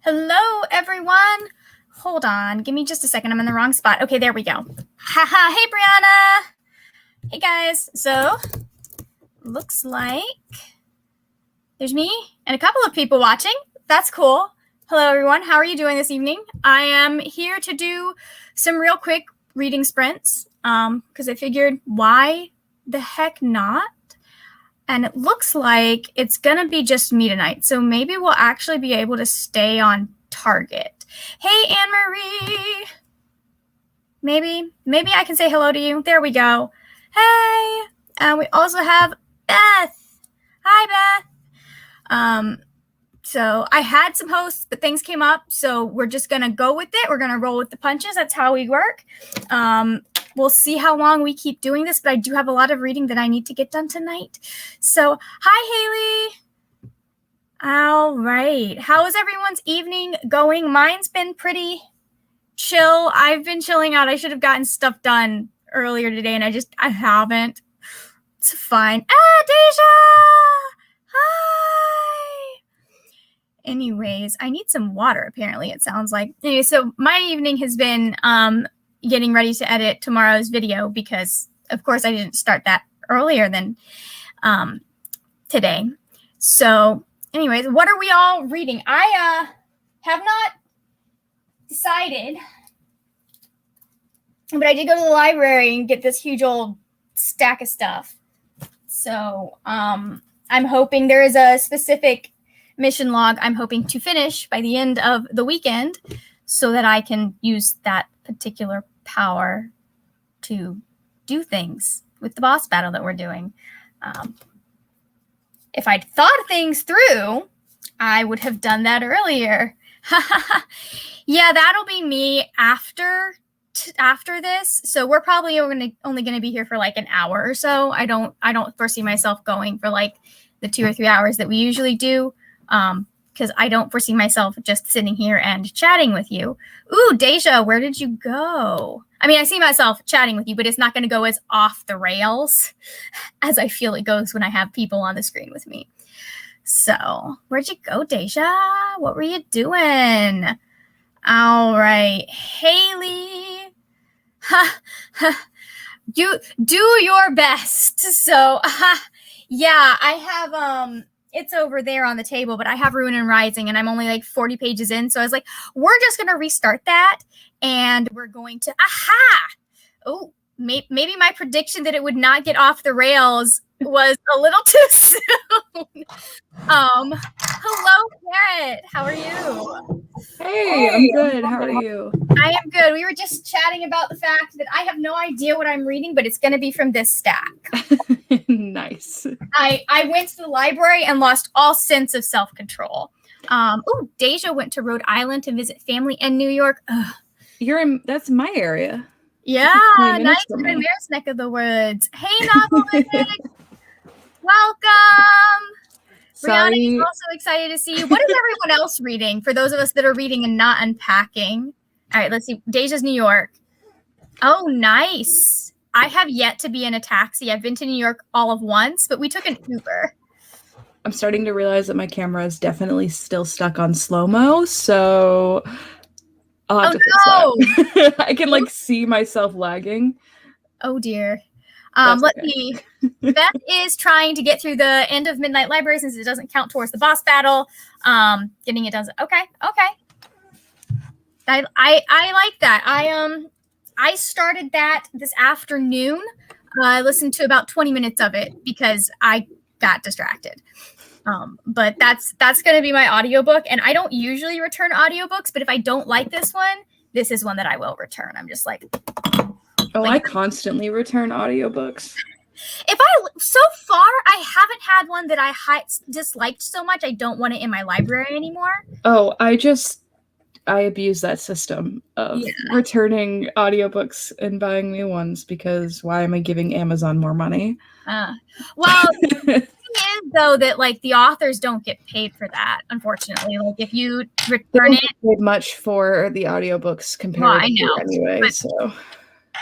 Hello, everyone. Hold on. Give me just a second. I'm in the wrong spot. Okay, there we go. Haha. Hey, Brianna. Hey, guys. So, looks like there's me and a couple of people watching. That's cool. Hello, everyone. How are you doing this evening? I am here to do some real quick reading sprints because I figured why the heck not? And it looks like it's going to be just me tonight. So maybe we'll actually be able to stay on target. Hey, Anne-Marie. Maybe I can say hello to you. There we go. Hey. And we also have Beth. Hi, Beth. So I had some hosts, but things came up. So we're just going to go with it. We're going to roll with the punches. That's how we work. We'll see how long we keep doing this, but I do have a lot of reading that I need to get done tonight. So, hi, Haley. All right. How is everyone's evening going? Mine's been pretty chill. I've been chilling out. I should have gotten stuff done earlier today, and I haven't. It's fine. Deja! Hi! Anyways, I need some water, apparently, it sounds like. Anyway, so my evening has been getting ready to edit tomorrow's video because, of course, I didn't start that earlier than today. So, anyways, what are we all reading? I have not decided, but I did go to the library and get this huge old stack of stuff. So, I'm hoping there is a specific mission log I'm hoping to finish by the end of the weekend so that I can use that particular power to do things with the boss battle that we're doing. If I'd thought things through, I would have done that earlier. Yeah, that'll be me after this. So we're probably only going to be here for like an hour or so. I don't foresee myself going for like the 2 or 3 hours that we usually do. Because I don't foresee myself just sitting here and chatting with you. Ooh, Deja, where did you go? I mean, I see myself chatting with you, but it's not going to go as off the rails as I feel it goes when I have people on the screen with me. So, where'd you go, Deja? What were you doing? All right, Haley. You do your best. So, yeah, I have it's over there on the table, but I have Ruin and Rising, and I'm only like 40 pages in. So I was like, we're just going to restart that, and we're going to, oh, maybe my prediction that it would not get off the rails was a little too soon. Hello, Garrett. How are you? Hey, I'm good. How are you? I am good. We were just chatting about the fact that I have no idea what I'm reading, but it's going to be from this stack. Nice. I went to the library and lost all sense of self-control. Deja went to Rhode Island to visit family in New York. Ugh. That's my area. Yeah, nice in the Mayor's neck of the woods. Hey, Novelist. Welcome. Sorry. Brianna is also excited to see you. What is everyone else reading? For those of us that are reading and not unpacking. All right, let's see. Deja's New York. Oh, nice. I have yet to be in a taxi. I've been to New York all of once, but we took an Uber. I'm starting to realize that my camera is definitely still stuck on slow-mo, so I'll have to fix that. I can like see myself lagging. Oh dear. Let's see. Beth is trying to get through the end of Midnight Library since it doesn't count towards the boss battle. Getting it done. Okay. I like that. I started that this afternoon. I listened to about 20 minutes of it because I got distracted. But that's going to be my audiobook. And I don't usually return audiobooks, but if I don't like this one, this is one that I will return. I'm just like... I constantly return audiobooks. So far, I haven't had one that I disliked so much I don't want it in my library anymore. Oh, I abuse that system of returning audiobooks and buying new ones because why am I giving Amazon more money? Well, the thing is, though, that like the authors don't get paid for that, unfortunately. Like if you return it, paid much for the audiobooks compared to anyway. So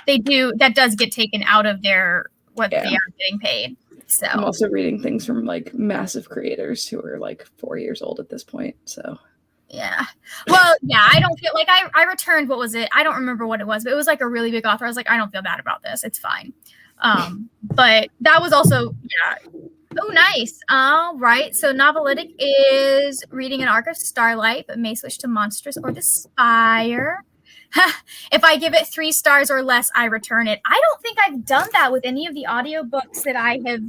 they do. That does get taken out of their what they are getting paid. So I'm also reading things from like massive creators who are like 4 years old at this point. So Yeah. Well, yeah, I don't feel like I returned, what was it? I don't remember what it was, but it was like a really big author. I was like, I don't feel bad about this. It's fine. But that was also, yeah. Oh, nice. All right. So Novelistic is reading an arc of Starlight, but may switch to Monstrous or The Spire. If I give it 3 stars or less, I return it. I don't think I've done that with any of the audiobooks that I have.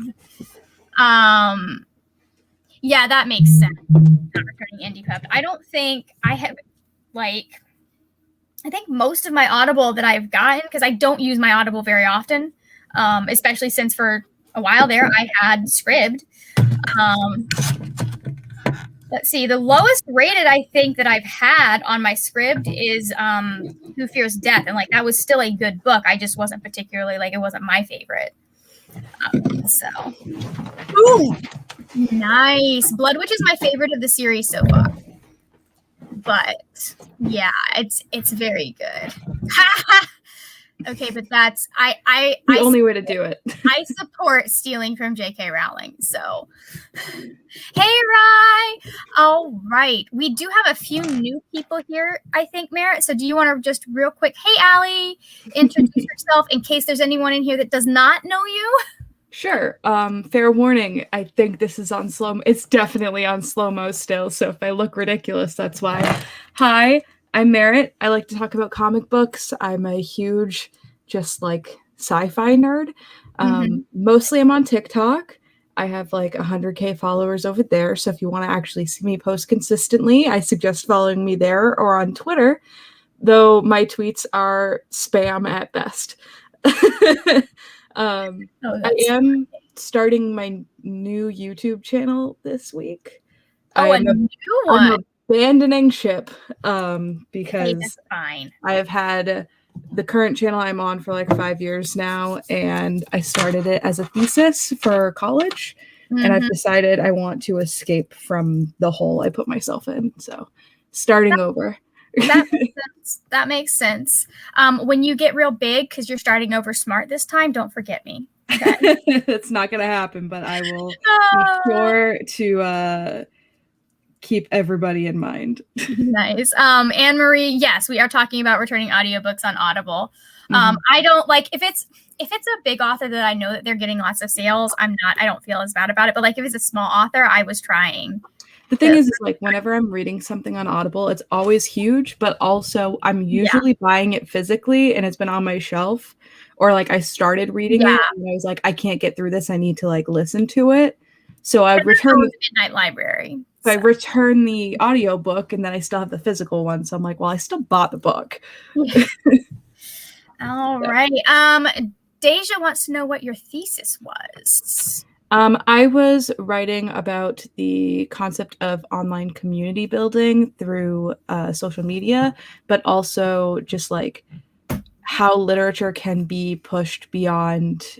Yeah, that makes sense. Not returning Indie Pup. I don't think I have, like, I think most of my Audible that I've gotten, because I don't use my Audible very often, especially since for a while there I had Scribd. Let's see, the lowest rated I think that I've had on my Scribd is Who Fears Death, and like that was still a good book. I just wasn't particularly, like, it wasn't my favorite. So, ooh, nice. Blood Witch is my favorite of the series so far. But yeah, it's very good. Okay, but that's the only way to do it. I support stealing from J.K. Rowling. So, hey, Rye. All right, we do have a few new people here, I think, Merritt. So, do you want to just real quick, hey, Allie, introduce yourself in case there's anyone in here that does not know you? Sure. Fair warning. I think this is on slow. It's definitely on slow-mo still. So if I look ridiculous, that's why. Hi, I'm Merritt. I like to talk about comic books. I'm a huge, just like sci-fi nerd. Mostly I'm on TikTok. I have like 100K followers over there. So if you want to actually see me post consistently, I suggest following me there or on Twitter, though my tweets are spam at best. I am starting my new YouTube channel this week. A new one. I'm abandoning ship because that's fine. I have had the current channel I'm on for like 5 years now, and I started it as a thesis for college, and I've decided I want to escape from the hole I put myself in. So starting over. That makes sense. That makes sense. When you get real big, because you're starting over smart this time, don't forget me. Okay? It's not going to happen, but I will be sure to keep everybody in mind. Nice. Anne-Marie, yes, we are talking about returning audiobooks on Audible. I don't like if it's a big author that I know that they're getting lots of sales, I don't feel as bad about it. But like if it's a small author, I was trying. The thing is like whenever I'm reading something on Audible, it's always huge, but also I'm usually buying it physically and it's been on my shelf, or like I started reading it and I was like, I can't get through this. I need to like listen to it. So I return the Midnight Library. So I return the audiobook and then I still have the physical one. So I'm like, well, I still bought the book. All right. Deja wants to know what your thesis was. I was writing about the concept of online community building through social media, but also just like how literature can be pushed beyond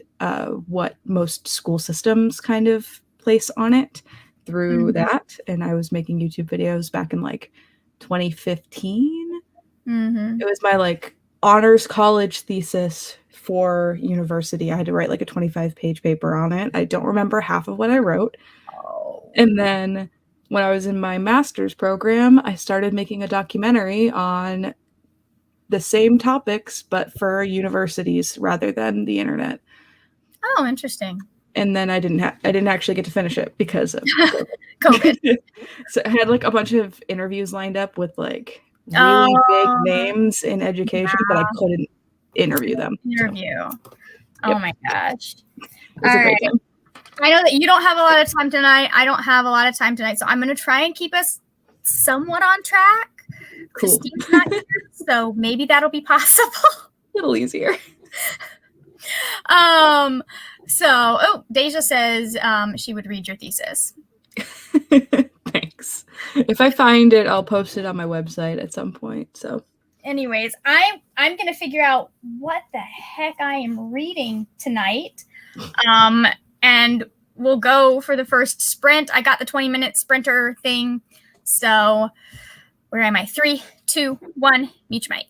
what most school systems kind of place on it through that. And I was making YouTube videos back in like 2015. It was my like honors college thesis for university. I had to write like a 25-page paper on it. I don't remember half of what I wrote. And then when I was in my master's program, I started making a documentary on the same topics, but for universities rather than the internet. Oh, interesting. And then I didn't actually get to finish it because of COVID. So I had like a bunch of interviews lined up with like really big names in education, but I couldn't interview them. Oh my gosh. All right. I know that you don't have a lot of time tonight. I don't have a lot of time tonight, so I'm going to try and keep us somewhat on track. Cool. Christine's not here, so maybe that'll be possible. A little easier. Deja says she would read your thesis. Thanks. If I find it, I'll post it on my website at some point. So anyways, I'm gonna figure out what the heck I am reading tonight. And we'll go for the first sprint. I got the 20-minute sprinter thing. So where am I? 3, 2, 1, mute your mic.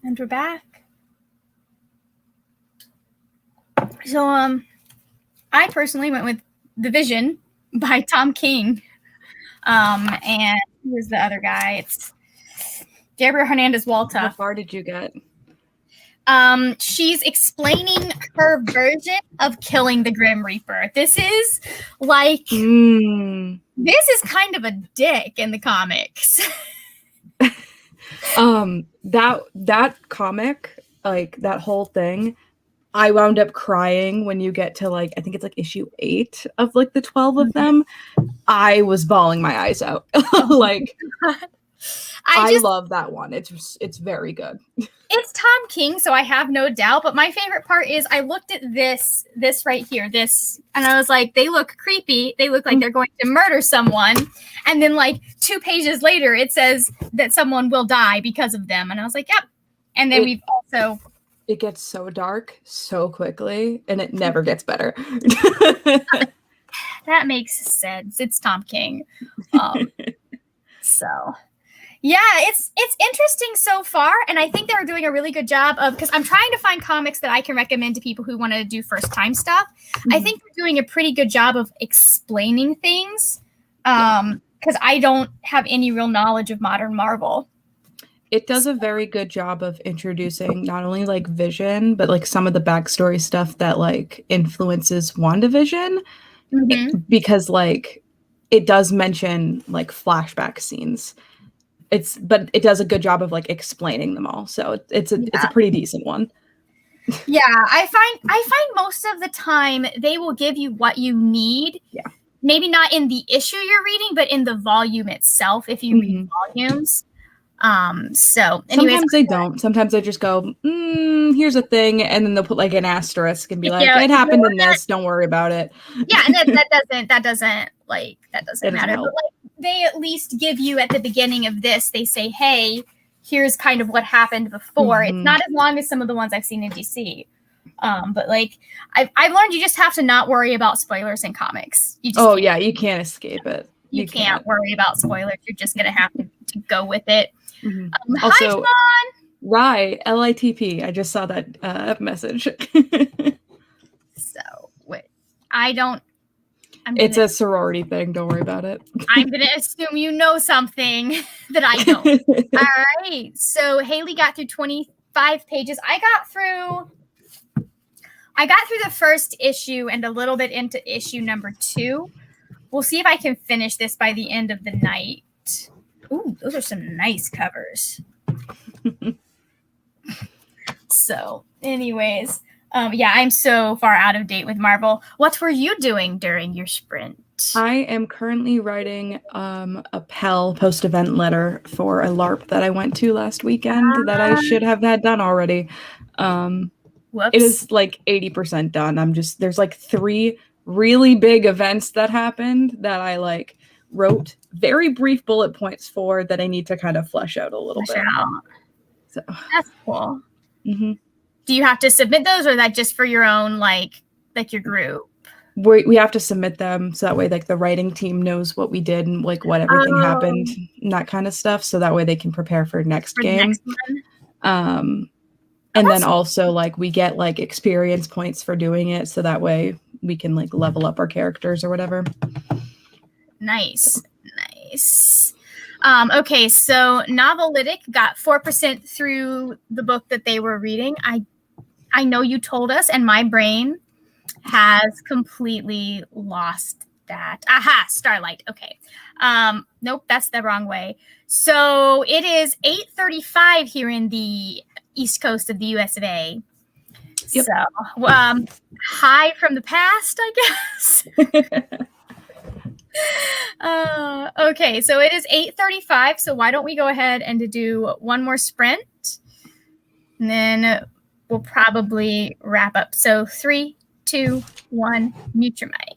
And we're back. So, I personally went with The Vision by Tom King. And who was the other guy? It's Gabriel Hernandez Walta. How far did you get? She's explaining her version of killing the Grim Reaper. This is like this is kind of a dick in the comics. That comic, like that whole thing, I wound up crying when you get to like I think it's like issue 8 of like the 12 of them. I was bawling my eyes out. Like I love that one. It's very good. It's Tom King, so I have no doubt. But my favorite part is I looked at this right here, and I was like, they look creepy. They look like they're going to murder someone. And then like 2 pages later, it says that someone will die because of them. And I was like, yep. And then we've also... It gets so dark so quickly, and it never gets better. That makes sense. It's Tom King. So... yeah, it's interesting so far, and I think they're doing a really good job of, because I'm trying to find comics that I can recommend to people who want to do first-time stuff. I think they're doing a pretty good job of explaining things, because I don't have any real knowledge of modern Marvel. It does a very good job of introducing not only like Vision, but like some of the backstory stuff that like influences WandaVision, because like it does mention like flashback scenes. But it does a good job of like explaining them all, so it's a pretty decent one. Yeah, I find most of the time they will give you what you need. Yeah, maybe not in the issue you're reading, but in the volume itself if you read volumes. So anyways, sometimes they don't. Sometimes they just go, here's a thing, and then they'll put like an asterisk and be like, it happened in this, don't worry about it. Yeah, and that doesn't matter. Help. But like they at least give you at the beginning of this, they say, hey, here's kind of what happened before. It's not as long as some of the ones I've seen in DC. But like I've learned you just have to not worry about spoilers in comics. You just you can't escape it. You can't worry about spoilers. You're just gonna have to go with it. Also, hi, Rye, LITP. I just saw that message. So wait, it's a sorority thing. Don't worry about it. I'm going to assume you know something that I don't. All right. So Haley got through 25 pages. I got through the first issue and a little bit into issue number 2. We'll see if I can finish this by the end of the night. Ooh, those are some nice covers. So, anyways, I'm so far out of date with Marvel. What were you doing during your sprint? I am currently writing a Pell post-event letter for a LARP that I went to last weekend that I should have had done already. It is like 80% done. There's like 3 really big events that happened that I like wrote very brief bullet points for that I need to kind of flesh out a little bit. So that's cool. Do you have to submit those, or that just for your own like your group? We have to submit them so that way like the writing team knows what we did and like what everything happened and that kind of stuff, so that way they can prepare for next game. And then also like we get like experience points for doing it, so that way we can like level up our characters or whatever. Nice. Okay, so Novellytic got 4% through the book that they were reading. I know you told us, and my brain has completely lost that. Aha, Starlight. Okay. Nope, that's the wrong way. So it is 8:35 here in the East Coast of the US of A. Yep. So, hi from the past, I guess. Okay, so it is 8:35. So why don't we go ahead and do one more sprint, and then we'll probably wrap up. So 3, 2, 1, mute your mic.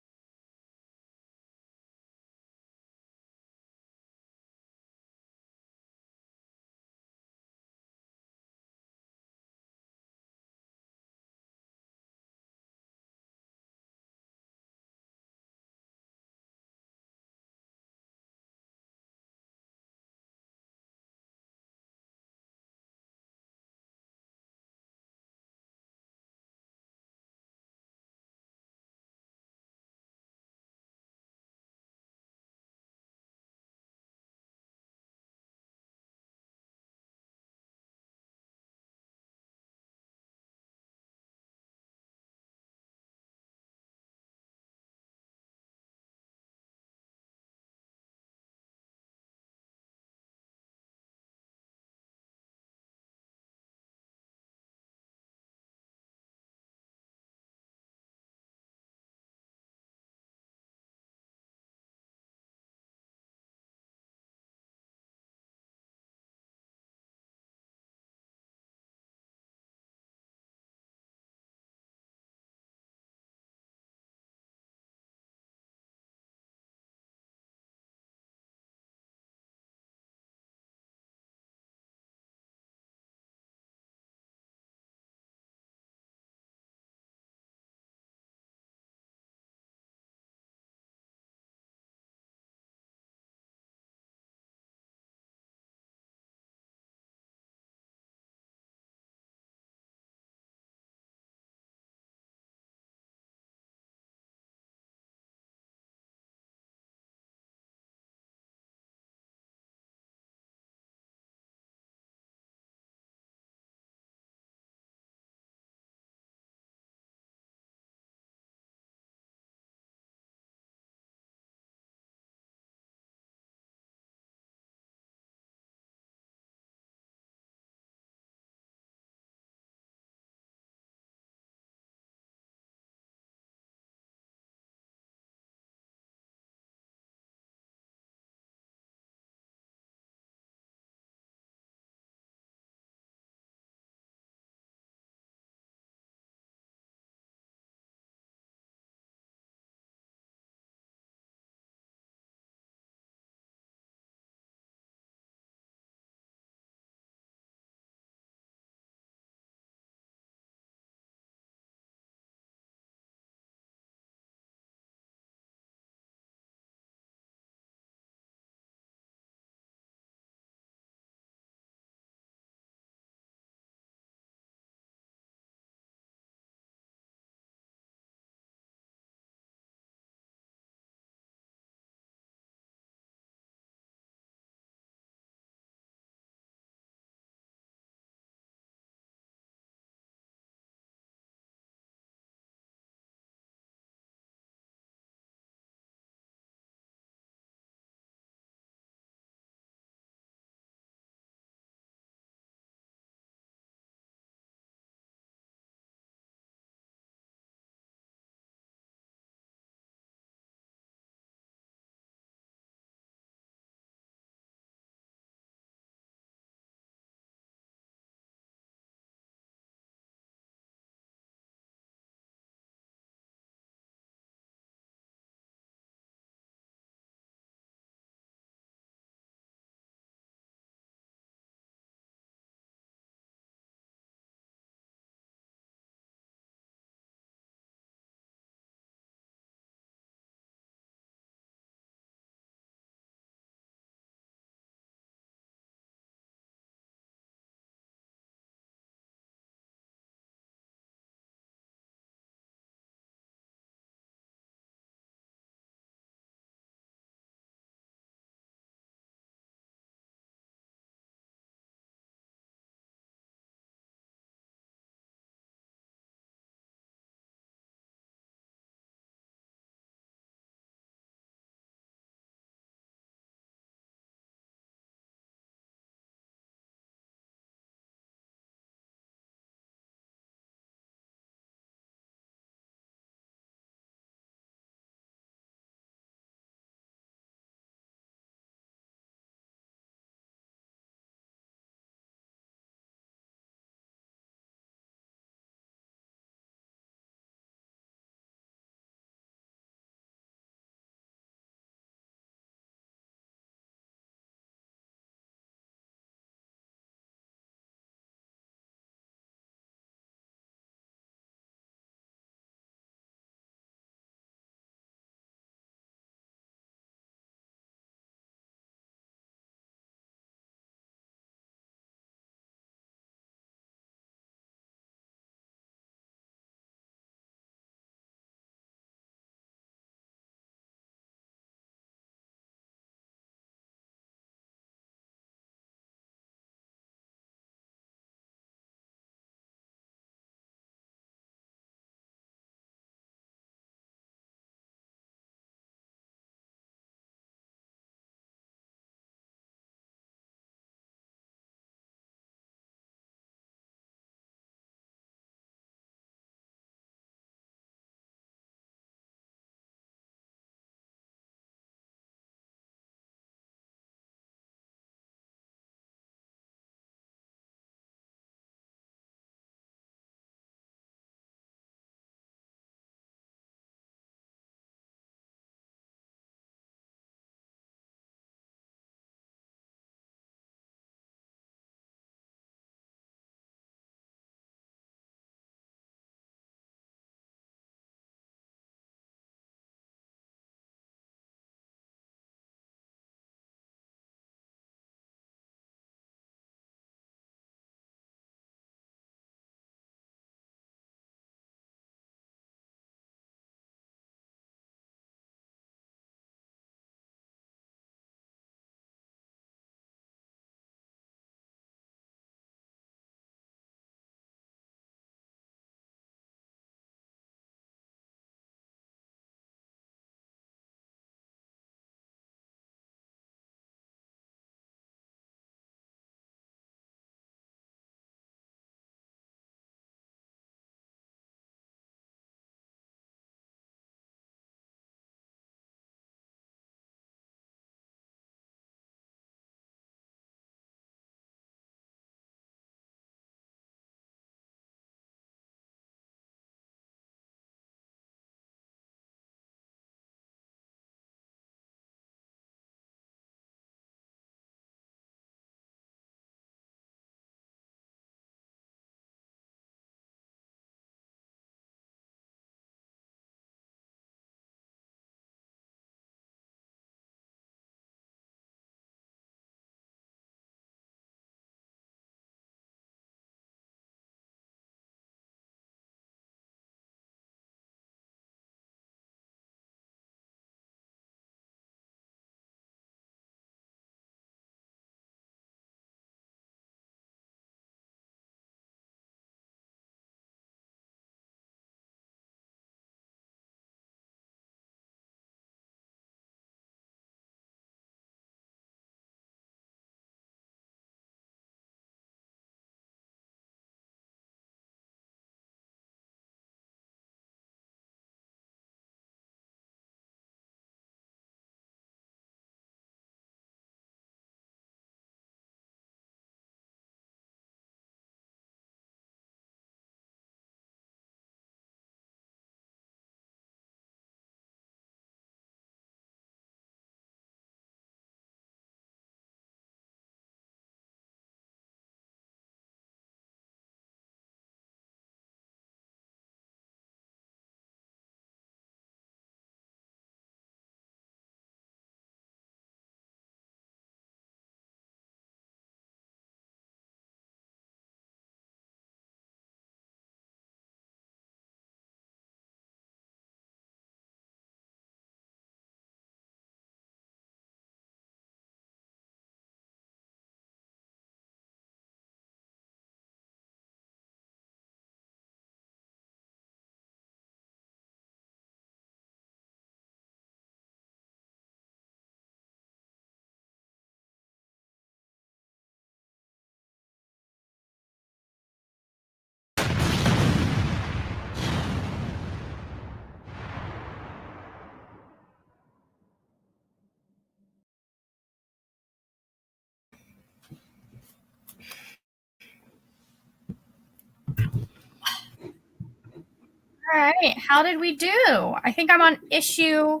right. How did we do? I think I'm on issue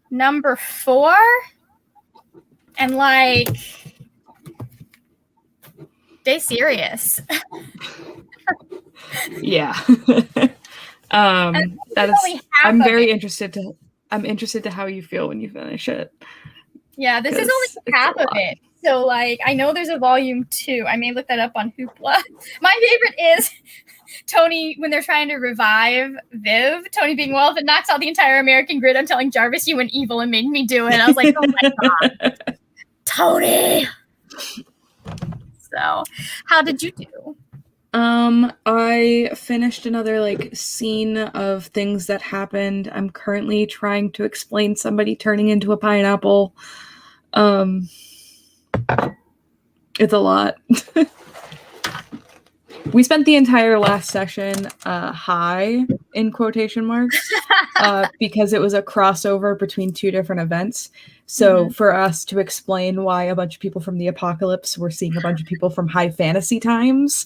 number 4. And like, stay serious. Yeah. That is, I'm very interested to how you feel when you finish it. Yeah, this is only half of it. So like, I know there's a volume 2. I may look that up on Hoopla. My favorite is Tony, when they're trying to revive Viv, Tony being, well, if it knocks out the entire American grid, I'm telling Jarvis you went evil and made me do it. I was like, oh my God, Tony. So how did you do? I finished another like scene of things that happened. I'm currently trying to explain somebody turning into a pineapple. It's a lot. We spent the entire last session high in quotation marks because it was a crossover between 2 different events. So for us to explain why a bunch of people from the apocalypse were seeing a bunch of people from high fantasy times,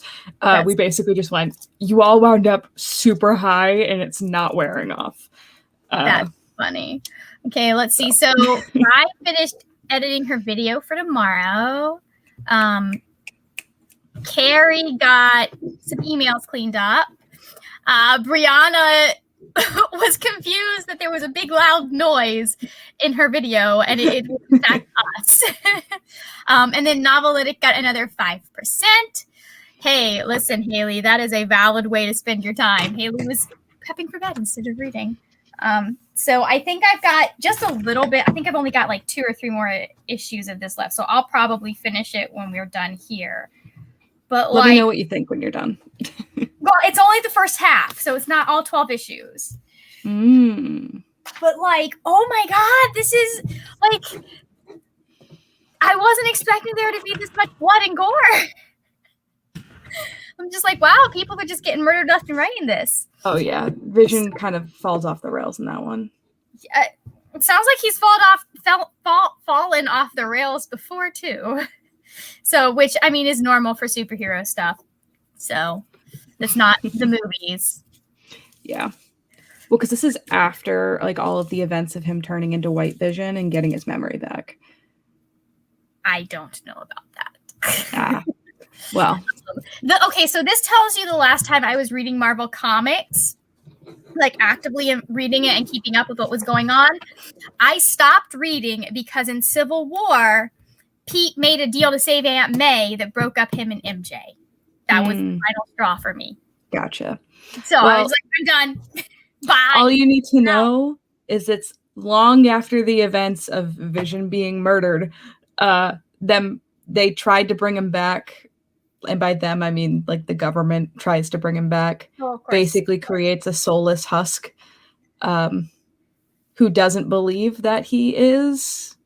we basically just went, you all wound up super high and it's not wearing off. That's funny. Okay, let's see. So I finished editing her video for tomorrow. Carrie got some emails cleaned up. Brianna was confused that there was a big loud noise in her video, and it was in fact us. And then Novelistic got another 5%. Hey, listen, Haley, that is a valid way to spend your time. Haley was prepping for bed instead of reading. So I think I've got just a little bit. I think I've only got like 2 or 3 more issues of this left. So I'll probably finish it when we're done here. But let me know what you think when you're done. Well, it's only the first half, so it's not all 12 issues. But like, oh my God, this is like, I wasn't expecting there to be this much blood and gore. I'm just like, wow, people are just getting murdered left and right in this. Oh yeah, Vision kind of falls off the rails in that one. Yeah, it sounds like he's fallen off the rails before too. So, which I mean is normal for superhero stuff. So, it's not the movies. Yeah. Well, because this is after like all of the events of him turning into White Vision and getting his memory back. I don't know about that. Well. Okay, so this tells you the last time I was reading Marvel Comics, like actively reading it and keeping up with what was going on. I stopped reading because in Civil War, Pete made a deal to save Aunt May that broke up him and MJ. That was the final straw for me. Gotcha. So I was like, I'm done. Bye. All you need to know is it's long after the events of Vision being murdered. They tried to bring him back. And by them, I mean like the government tries to bring him back. Basically creates a soulless husk who doesn't believe that he is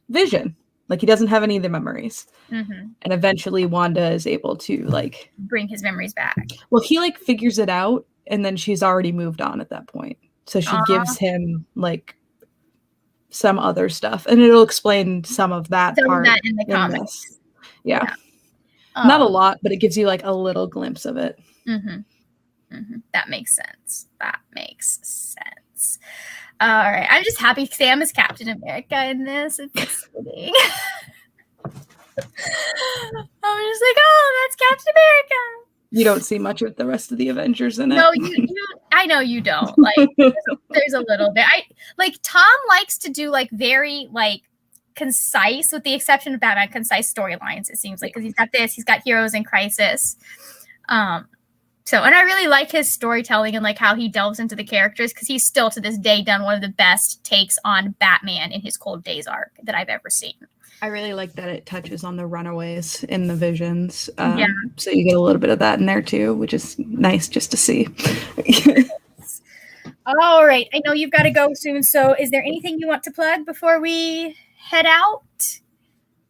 Vision. Like, he doesn't have any of the memories. And eventually Wanda is able to, like... bring his memories back. Well, he, like, figures it out, and then she's already moved on at that point. So she gives him, like, some other stuff. And it'll explain some of that part that in the comics. Yeah. Not a lot, but it gives you, like, a little glimpse of it. That makes sense. All right. I'm just happy Sam is Captain America in this. It's exciting. I'm just like, oh, that's Captain America. You don't see much of the rest of the Avengers in it. No, I know you don't. Like, there's a little bit. Tom likes to do like very like concise, with the exception of Batman, concise storylines. It seems like, because he's got Heroes in Crisis. So, and I really like his storytelling and like how he delves into the characters, because he's still to this day done one of the best takes on Batman in his Cold Days arc that I've ever seen. I really like that it touches on the Runaways in the Visions. So you get a little bit of that in there too, which is nice just to see. All right. I know you've got to go soon. So is there anything you want to plug before we head out?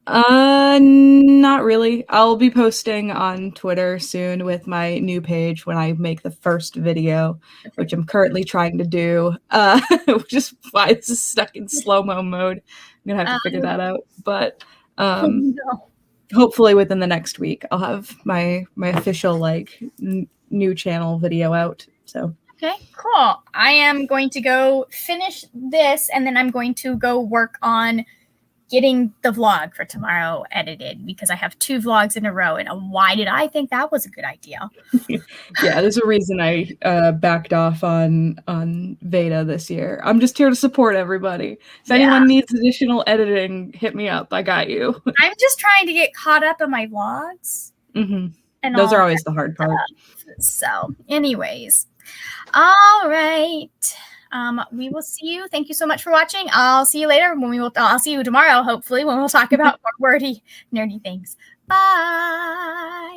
Not really. I'll be posting on Twitter soon with my new page when I make the first video, which I'm currently trying to do. Which is why this is stuck in slow-mo mode. I'm gonna have to figure that out. But hopefully within the next week, I'll have my official like new channel video out. So Okay, cool. I am going to go finish this, and then I'm going to go work on getting the vlog for tomorrow edited, because I have 2 vlogs in a row, and why did I think that was a good idea? Yeah, there's a reason I backed off on Veda this year. I'm just here to support everybody. If anyone needs additional editing, hit me up. I got you. I'm just trying to get caught up in my vlogs. Mm-hmm. And those are always the hard part. So, anyways, all right. We will see you. Thank you so much for watching. I'll see you later I'll see you tomorrow, hopefully, when we'll talk about more wordy, nerdy things. Bye.